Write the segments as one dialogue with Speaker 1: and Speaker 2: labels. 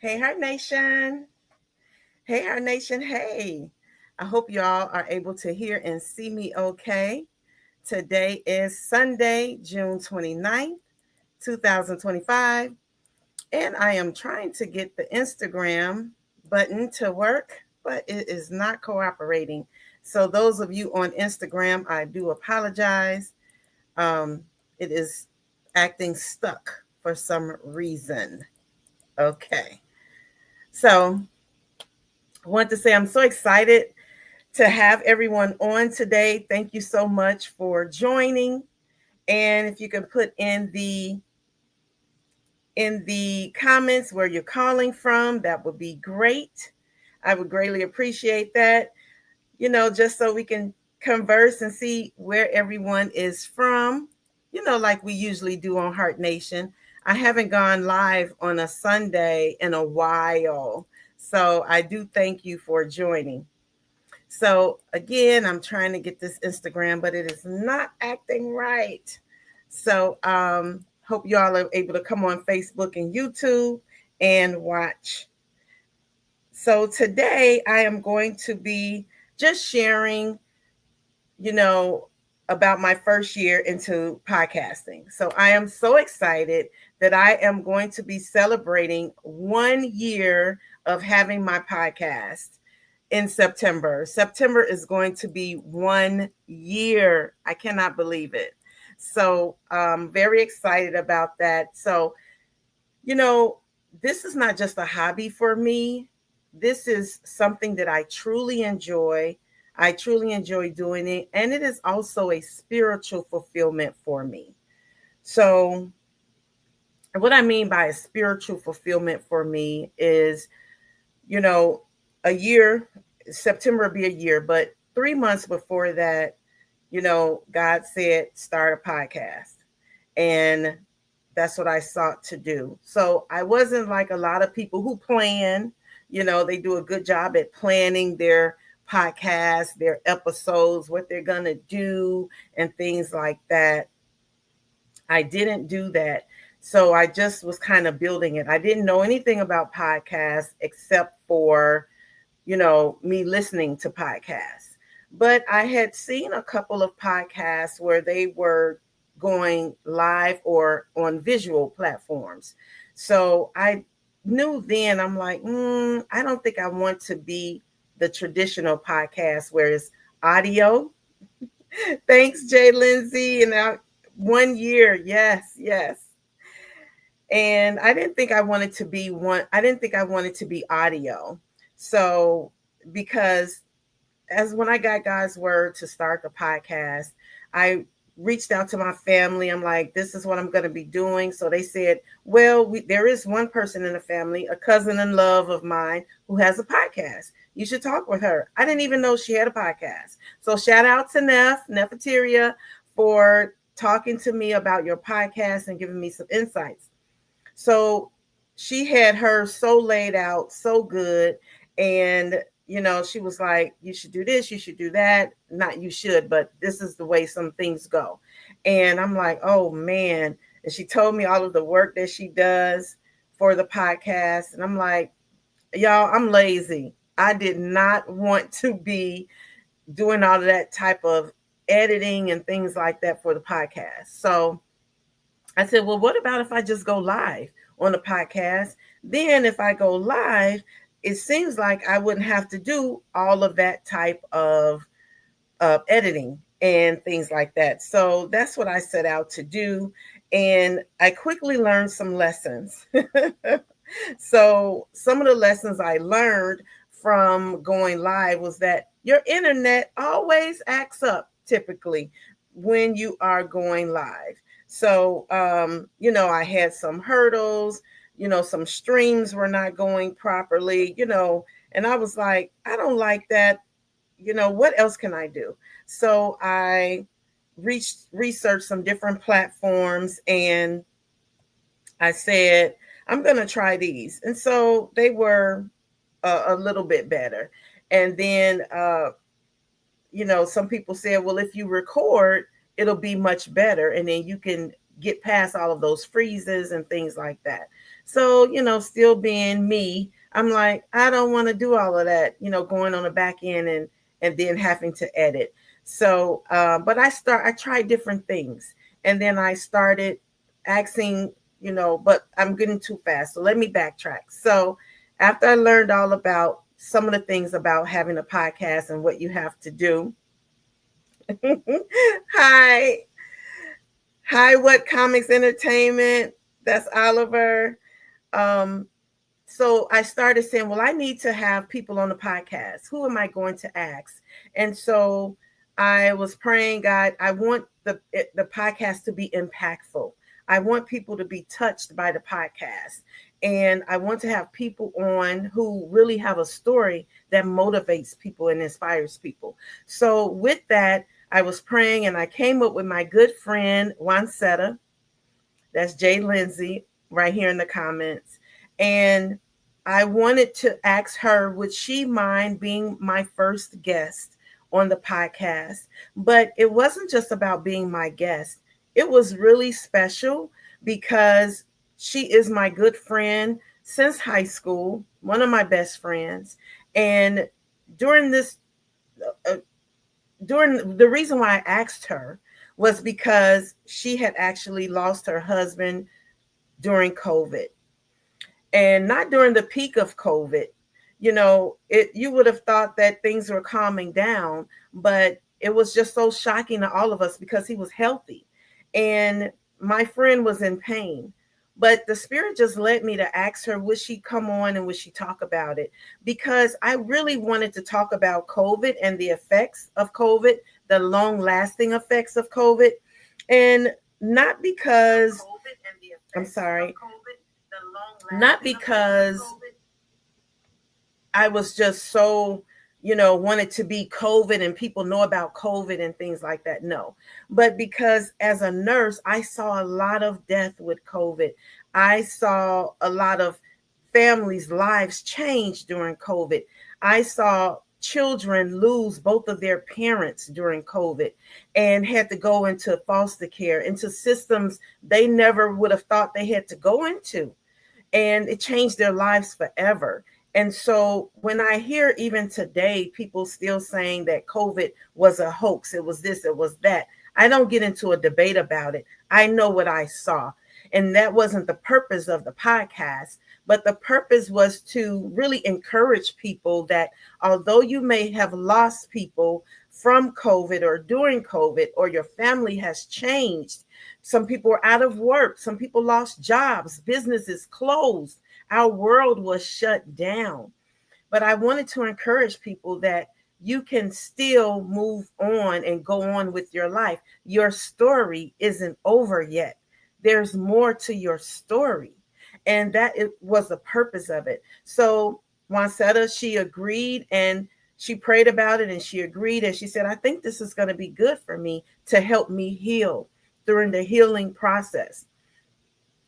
Speaker 1: Hey, Heart Nation. Hey, Heart Nation. Hey. I hope y'all are able to hear and see me okay. Today is Sunday, June 29th, 2025. And I am trying to get the Instagram button to work, but it is not cooperating. So, those of you on Instagram, I do apologize. Um, it is acting stuck for some reason. Okay. So, I want to say I'm so excited to have everyone on today. Thank you so much for joining. And if you can put in the comments where you're calling from, that would be great. I would greatly appreciate that. Just so we can converse and see where everyone is from. Like we usually do on Heart Nation. I haven't gone live on a Sunday in a while. So I do thank you for joining. So again, I'm trying to get this Instagram, but it is not acting right. So hope y'all are able to come on Facebook and YouTube and watch. So today I am going to be just sharing, you know, about my first year into podcasting. So I am so excited that I am going to be celebrating 1 year of having my podcast in September. September is going to be 1 year. I cannot believe it. So I'm very excited about that. So, you know, this is not just a hobby for me. This is something that I truly enjoy. I truly enjoy doing it. And it is also a spiritual fulfillment for me. So, what I mean by a spiritual fulfillment for me is, you know, a year, September will be a year, but 3 months before that, God said, start a podcast. And that's what I sought to do. So I wasn't like a lot of people who plan, they do a good job at planning their podcasts, their episodes, what they're going to do, and things like that. I didn't do that. So I just was kind of building it. I didn't know anything about podcasts except for, me listening to podcasts. But I had seen a couple of podcasts where they were going live or on visual platforms. So I knew then, I'm like, I don't think I want to be the traditional podcast where it's audio. Thanks, Jay Lindsay. And 1 year. Yes, yes. And I didn't think I wanted to be one. I didn't think I wanted to be audio. So, because as when I got God's word to start the podcast, I reached out to my family. I'm like, this is what I'm going to be doing. So they said, well, there is one person in the family, a cousin in love of mine, who has a podcast. You should talk with her. I didn't even know she had a podcast. So shout out to Neferteria, for talking to me about your podcast and giving me some insights. So she had her so laid out, so good. And, she was like, you should do this, you should do that. Not you should, but this is the way some things go. And I'm like, oh man. And she told me all of the work that she does for the podcast. And I'm like, y'all, I'm lazy. I did not want to be doing all of that type of editing and things like that for the podcast. So I said, well, what about if I just go live on the podcast? Then if I go live, it seems like I wouldn't have to do all of that type of editing and things like that. So that's what I set out to do. And I quickly learned some lessons. So some of the lessons I learned from going live was that your internet always acts up typically when you are going live. So, I had some hurdles, some streams were not going properly, and I was like, I don't like that. What else can I do? So I researched some different platforms, and I said, I'm going to try these. And so they were a little bit better. And then, some people said, well, if you record, it'll be much better. And then you can get past all of those freezes and things like that. So, still being me, I'm like, I don't want to do all of that, going on the back end and then having to edit. So, but I tried different things, and then I started asking, but I'm getting too fast. So let me backtrack. So after I learned all about some of the things about having a podcast and what you have to do. Hi. Hi, what comics entertainment? That's Oliver. Um, so I started saying, well, I need to have people on the podcast. Who am I going to ask? And so I was praying, God, I want the podcast to be impactful. I want people to be touched by the podcast. And I want to have people on who really have a story that motivates people and inspires people. So with that, I was praying and I came up with my good friend, Juancetta. That's Jay Lindsay right here in the comments. And I wanted to ask her, would she mind being my first guest on the podcast? But it wasn't just about being my guest. It was really special because she is my good friend since high school, one of my best friends. And during this, uh, during the reason why I asked her was because she had actually lost her husband during COVID, and not during the peak of COVID. You would have thought that things were calming down, but it was just so shocking to all of us because he was healthy and my friend was in pain. But the spirit just led me to ask her, would she come on and would she talk about it? Because I really wanted to talk about COVID and the effects of COVID, the long lasting effects of COVID. And not because, I'm sorry, not because I was just so, wanted to be COVID and people know about COVID and things like that. No, but because as a nurse, I saw a lot of death with COVID. I saw a lot of families' lives change during COVID. I saw children lose both of their parents during COVID and had to go into foster care, into systems they never would have thought they had to go into, and it changed their lives forever. And so when I hear even today people still saying that COVID was a hoax, it was this, it was that, I don't get into a debate about it. I know what I saw. And that wasn't the purpose of the podcast, but the purpose was to really encourage people that although you may have lost people from COVID or during COVID, or your family has changed, some people are out of work. Some people lost jobs. Businesses closed. Our world was shut down. But I wanted to encourage people that you can still move on and go on with your life. Your story isn't over yet. There's more to your story. And that it was the purpose of it. So Juancetta, she agreed and she prayed about it and she agreed. And she said, I think this is going to be good for me to help me heal during the healing process.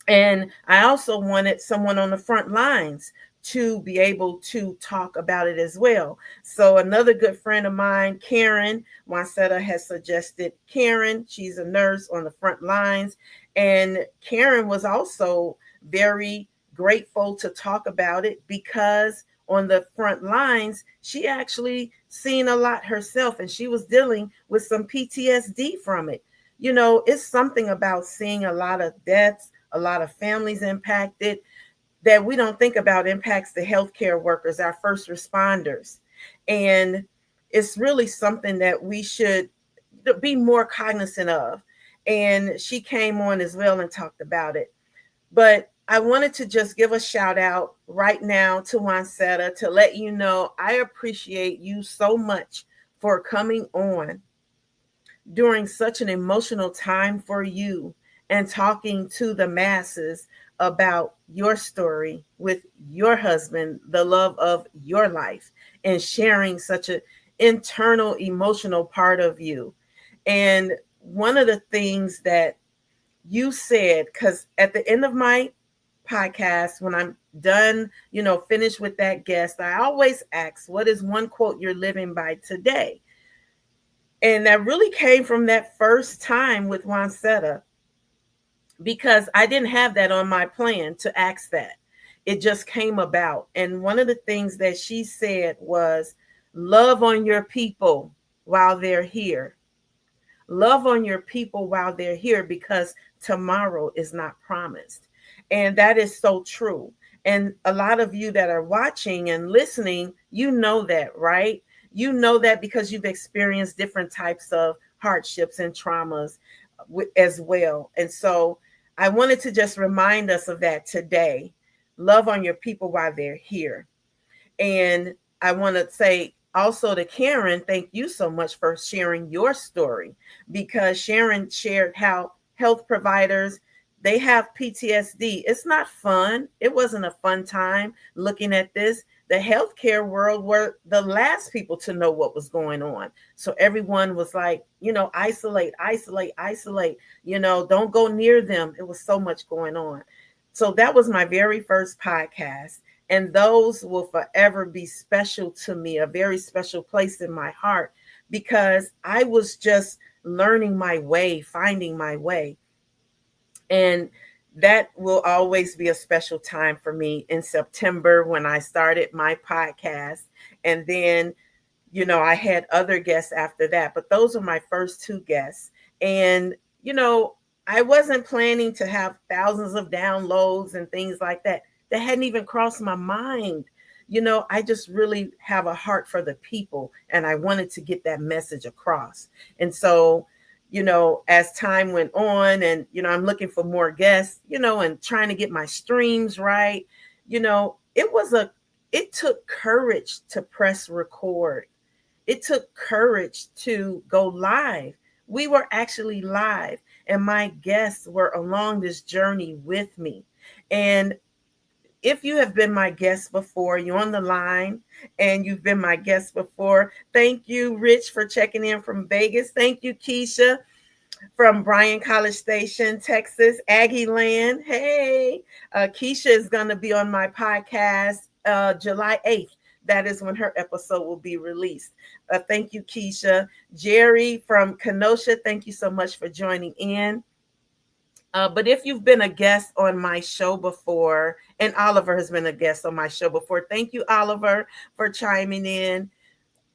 Speaker 1: And I also wanted someone on the front lines to be able to talk about it as well. So another good friend of mine, Karen Juancetta, has suggested Karen. She's a nurse on the front lines. And Karen was also very grateful to talk about it because on the front lines, she actually seen a lot herself and she was dealing with some PTSD from it. It's something about seeing a lot of deaths, a lot of families impacted, that we don't think about impacts the healthcare workers, our first responders. And it's really something that we should be more cognizant of. And she came on as well and talked about it. But I wanted to just give a shout out right now to Juancetta to let you know I appreciate you so much for coming on during such an emotional time for you and talking to the masses about your story with your husband, the love of your life, and sharing such an internal emotional part of you. And one of the things that you said, because at the end of my podcast, when I'm done, finished with that guest, I always ask, what is one quote you're living by today? And that really came from that first time with Juancetta. because I didn't have that on my plan to ask that. It just came about. And one of the things that she said was, love on your people while they're here. Love on your people while they're here, because tomorrow is not promised. And that is so true. And a lot of you that are watching and listening, you know that, right? You know that because you've experienced different types of hardships and traumas as well. And so I wanted to just remind us of that today. Love on your people while they're here. And I want to say also to Karen, thank you so much for sharing your story, because Sharon shared how health providers, they have PTSD. It's not fun. It wasn't a fun time looking at this. The healthcare world were the last people to know what was going on. So everyone was like, isolate, isolate, isolate, don't go near them. It was so much going on. So that was my very first podcast. And those will forever be special to me, a very special place in my heart, because I was just learning my way, finding my way. And that will always be a special time for me in September when I started my podcast. And then, I had other guests after that, but those were my first two guests. And, I wasn't planning to have thousands of downloads and things like that. That hadn't even crossed my mind. I just really have a heart for the people, and I wanted to get that message across. And so, as time went on and, I'm looking for more guests, and trying to get my streams right, it took courage to press record. It took courage to go live. We were actually live, and my guests were along this journey with me. And if you have been my guest before, you're on the line and you've been my guest before, thank you, Rich, for checking in from Vegas. Thank you, Keisha, from Bryan College Station, Texas, Aggie Land. Hey, Keisha is going to be on my podcast July 8th. That is when her episode will be released. Thank you, Keisha. Jerry from Kenosha, thank you so much for joining in. But if you've been a guest on my show before, and Oliver has been a guest on my show before, thank you, Oliver, for chiming in.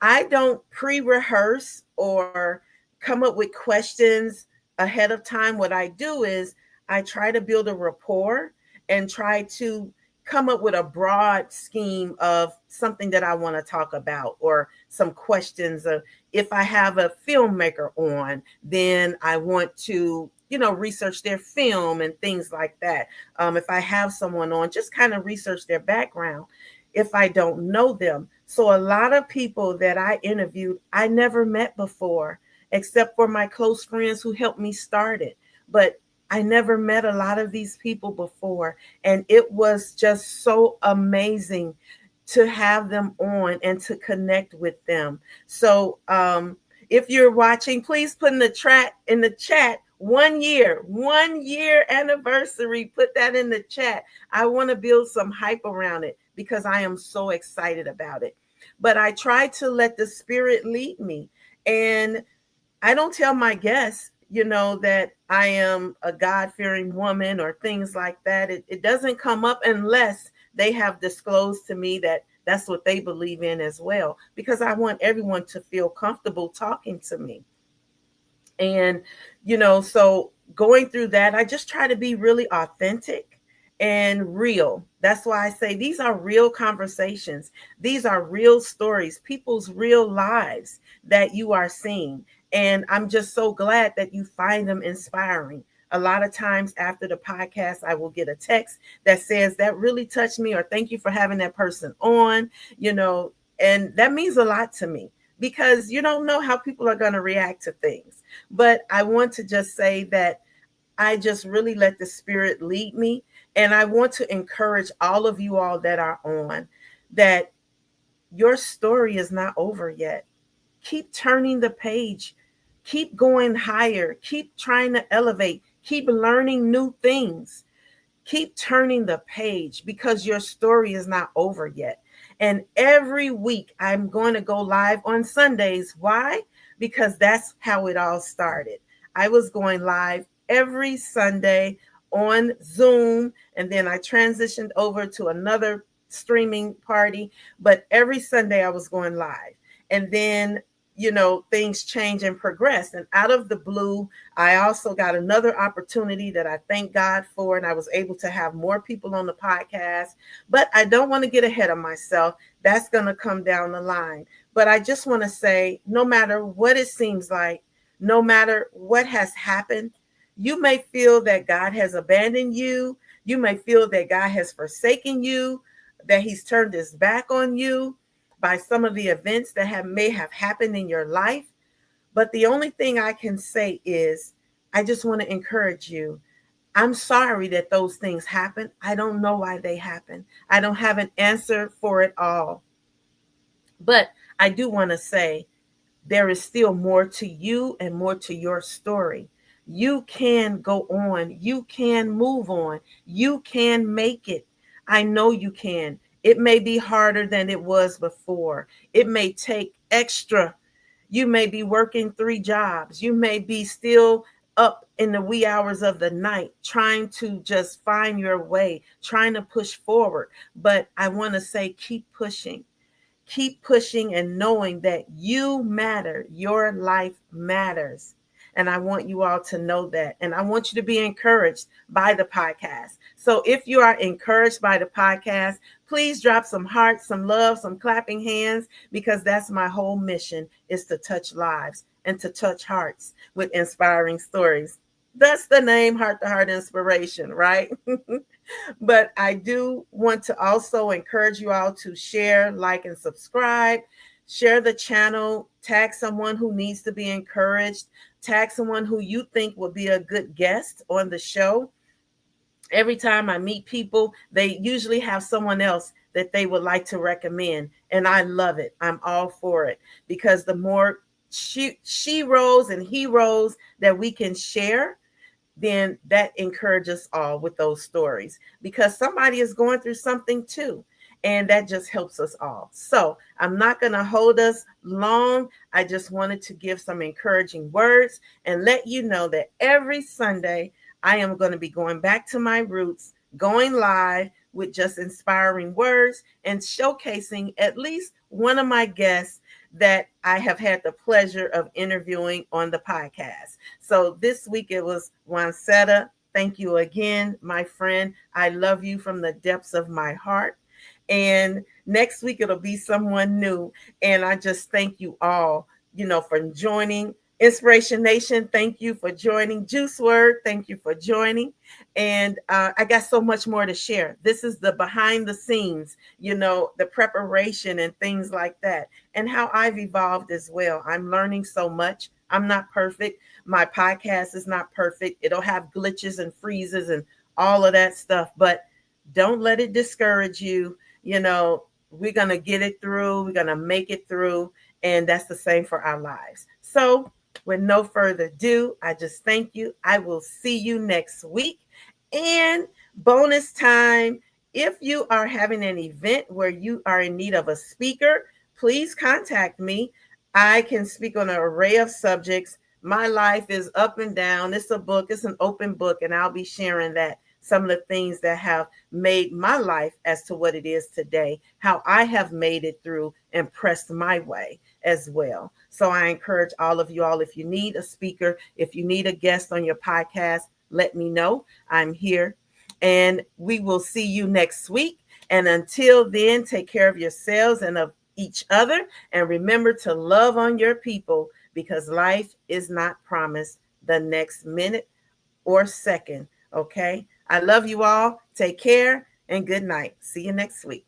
Speaker 1: I don't pre-rehearse or come up with questions ahead of time. What I do is I try to build a rapport and try to come up with a broad scheme of something that I want to talk about, or some questions of, if I have a filmmaker on, then I want to research their film and things like that. If I have someone on, just kind of research their background if I don't know them. So a lot of people that I interviewed, I never met before, except for my close friends who helped me start it. But I never met a lot of these people before. And it was just so amazing to have them on and to connect with them. So if you're watching, please put in the chat 1 year anniversary. Put that in the chat. I want to build some hype around it because I am so excited about it. But I try to let the Spirit lead me. And I don't tell my guests, that I am a God-fearing woman or things like that. It doesn't come up unless they have disclosed to me that that's what they believe in as well, because I want everyone to feel comfortable talking to me. And, so going through that, I just try to be really authentic and real. That's why I say these are real conversations. These are real stories, people's real lives that you are seeing. And I'm just so glad that you find them inspiring. A lot of times after the podcast, I will get a text that says that really touched me, or thank you for having that person on, and that means a lot to me, because you don't know how people are going to react to things. But I want to just say that I just really let the Spirit lead me. And I want to encourage all of you all that are on, that your story is not over yet. Keep turning the page. Keep going higher. Keep trying to elevate. Keep learning new things. Keep turning the page, because your story is not over yet. And every week I'm going to go live on Sundays. Why? Because that's how it all started. I was going live every Sunday on Zoom, and then I transitioned over to another streaming party. But every Sunday I was going live. And then, things change and progress. And out of the blue, I also got another opportunity that I thank God for. And I was able to have more people on the podcast. But I don't want to get ahead of myself. That's going to come down the line. But I just want to say, no matter what it seems like, no matter what has happened, you may feel that God has abandoned you. You may feel that God has forsaken you, that he's turned his back on you by some of the events that may have happened in your life. But the only thing I can say is, I just want to encourage you. I'm sorry that those things happen. I don't know why they happen. I don't have an answer for it all. But I do want to say, there is still more to you and more to your story. You can go on. You can move on. You can make it. I know you can. It may be harder than it was before. It may take extra. You may be working 3 jobs. You may be still up in the wee hours of the night trying to just find your way, trying to push forward. But I want to say, keep pushing. Keep pushing and knowing that you matter. Your life matters. And I want you all to know that. And I want you to be encouraged by the podcast. So if you are encouraged by the podcast, please drop some hearts, some love, some clapping hands, because that's my whole mission, is to touch lives and to touch hearts with inspiring stories. That's the name, Heart to Heart Inspiration, right? But I do want to also encourage you all to share, like, and subscribe. Share the channel, tag someone who needs to be encouraged, tag someone who you think will be a good guest on the show. Every time I meet people, they usually have someone else that they would like to recommend. And I love it. I'm all for it, because the more she rose and heroes that we can share, then that encourages all with those stories, because somebody is going through something too. And that just helps us all. So I'm not going to hold us long. I just wanted to give some encouraging words and let you know that every Sunday I am going to be going back to my roots, going live with just inspiring words and showcasing at least one of my guests that I have had the pleasure of interviewing on the podcast. So this week it was Wansetta. Thank you again, my friend. I love you from the depths of my heart. And next week it'll be someone new. And I just thank you all, for joining. Inspiration Nation, thank you for joining. Juice Word, thank you for joining. And I got so much more to share. This is the behind the scenes, the preparation and things like that, and how I've evolved as well. I'm learning so much. I'm not perfect. My podcast is not perfect. It'll have glitches and freezes and all of that stuff, but don't let it discourage you. We're going to get it through. We're going to make it through. And that's the same for our lives. So with no further ado, I just thank you. I will see you next week. And bonus time, if you are having an event where you are in need of a speaker, please contact me. I can speak on an array of subjects. My life is up and down. It's a book. It's an open book. And I'll be sharing that. Some of the things that have made my life as to what it is today, how I have made it through and pressed my way as well. So I encourage all of you all, if you need a speaker, if you need a guest on your podcast, let me know. I'm here. And we will see you next week. And until then, take care of yourselves and of each other. And remember to love on your people, because life is not promised the next minute or second. Okay? I love you all. Take care and good night. See you next week.